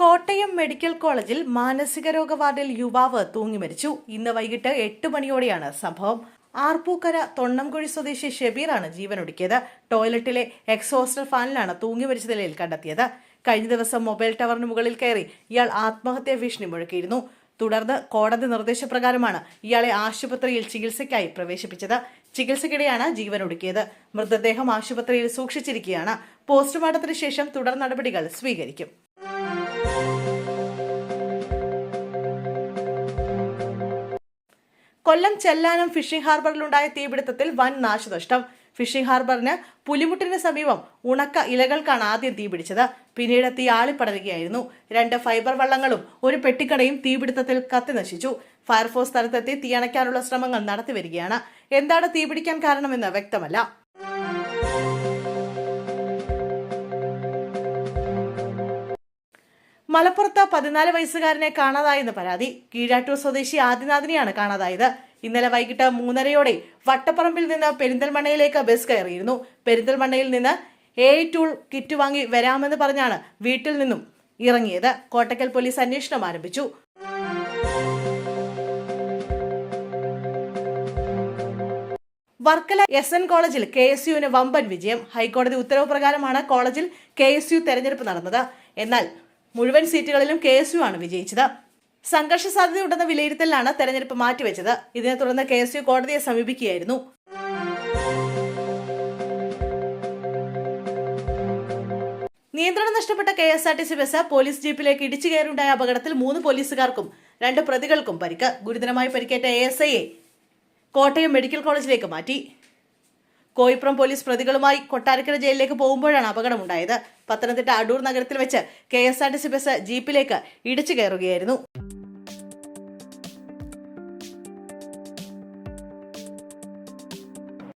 Kottayam medical കോളേജിൽ മാനസികരോഗ വാർഡിൽ യുവാവ് തൂങ്ങി മരിച്ചു. ഇന്ന് വൈകിട്ട് 8 മണിയോടെയാണ് സംഭവം. ആർപ്പൂക്കര തൊണ്ണംകുഴി സ്വദേശി ഷെബീറാണ് ജീവനൊടുക്കിയത്. ടോയ്ലറ്റിലെ എക്സോസ്റ്റർ ഫാനിലാണ് തൂങ്ങി മരിച്ച നിലയിൽ കണ്ടെത്തിയത്. കഴിഞ്ഞ ദിവസം മൊബൈൽ ടവറിന് മുകളിൽ കയറി ഇയാൾ ആത്മഹത്യാ ഭീഷണി മുഴക്കിയിരുന്നു. തുടർന്ന് കോടതി നിർദ്ദേശപ്രകാരമാണ് ഇയാളെ ആശുപത്രിയിൽ ചികിത്സയ്ക്കായി പ്രവേശിപ്പിച്ചത്. ചികിത്സയ്ക്കിടെയാണ് ജീവനൊടുക്കിയത്. മൃതദേഹം ആശുപത്രിയിൽ സൂക്ഷിച്ചിരിക്കുകയാണ്. പോസ്റ്റ്മോർട്ടത്തിന് ശേഷം തുടർ നടപടികൾ സ്വീകരിക്കും. കൊല്ലം ചെല്ലാനം ഫിഷിംഗ് ഹാർബറിലുണ്ടായ തീപിടുത്തത്തിൽ വൻ നാശനഷ്ടം. ഫിഷിംഗ് ഹാർബറിന് പുലിമുട്ടിന് സമീപം ഉണക്ക ഇലകൾക്കാണ് ആദ്യം തീപിടിച്ചത്. പിന്നീട് തീ ആളിപ്പടരുകയായിരുന്നു. 2 ഫൈബർ വള്ളങ്ങളും ഒരു പെട്ടിക്കടയും തീപിടുത്തത്തിൽ കത്തിനശിച്ചു. ഫയർഫോഴ്സ് സ്ഥലത്തെത്തി തീയണയ്ക്കാനുള്ള ശ്രമങ്ങൾ നടത്തിവരികയാണ്. എന്താണ് തീപിടിക്കാൻ കാരണമെന്ന് വ്യക്തമല്ല. മലപ്പുറത്ത് 14 വയസ്സുകാരനെ കാണാതായെന്ന് പരാതി. കീഴാറ്റൂർ സ്വദേശി ആദിനാഥിനെയാണ് കാണാതായത്. ഇന്നലെ വൈകിട്ട് 3:30 വട്ടപ്പറമ്പിൽ നിന്ന് പെരിന്തൽമണ്ണയിലേക്ക് ബസ് കയറിയിരുന്നു. പെരിന്തൽമണ്ണയിൽ നിന്ന് ടൂൾ കിറ്റ് വാങ്ങി വരാമെന്ന് പറഞ്ഞാണ് വീട്ടിൽ നിന്നും ഇറങ്ങിയത്. കോട്ടക്കൽ പോലീസ് അന്വേഷണം ആരംഭിച്ചു. വർക്കല SN കോളേജിൽ KSUവിന് വമ്പൻ വിജയം. ഹൈക്കോടതി ഉത്തരവ് പ്രകാരമാണ് കോളേജിൽ KSU തെരഞ്ഞെടുപ്പ് നടന്നത്. എന്നാൽ മുഴുവൻ സീറ്റുകളിലും KSU ആണ് വിജയിച്ചത്. സംഘർഷ സാധ്യതയുണ്ടെന്ന വിലയിരുത്തലിലാണ് തെരഞ്ഞെടുപ്പ് മാറ്റിവെച്ചത്. ഇതിനെ തുടർന്ന് KSU കോടതിയെ സമീപിക്കുകയായിരുന്നു. നിയന്ത്രണം നഷ്ടപ്പെട്ട KSRTC ബസ് പോലീസ് ജീപ്പിലേക്ക് ഇടിച്ചു കയറിയുണ്ടായ അപകടത്തിൽ 3 പോലീസുകാർക്കും 2 പ്രതികൾക്കും പരിക്ക്. ഗുരുതരമായി പരിക്കേറ്റ ASIയെ കോട്ടയം മെഡിക്കൽ കോളേജിലേക്ക് മാറ്റി. കോയിപ്പുറം പോലീസ് പ്രതികളുമായി കൊട്ടാരക്കര ജയിലിലേക്ക് പോകുമ്പോഴാണ് അപകടമുണ്ടായത്. പത്തനംതിട്ട അടൂർ നഗരത്തിൽ വെച്ച് KSRTC ബസ് ജീപ്പിലേക്ക് ഇടിച്ചു കയറുകയായിരുന്നു.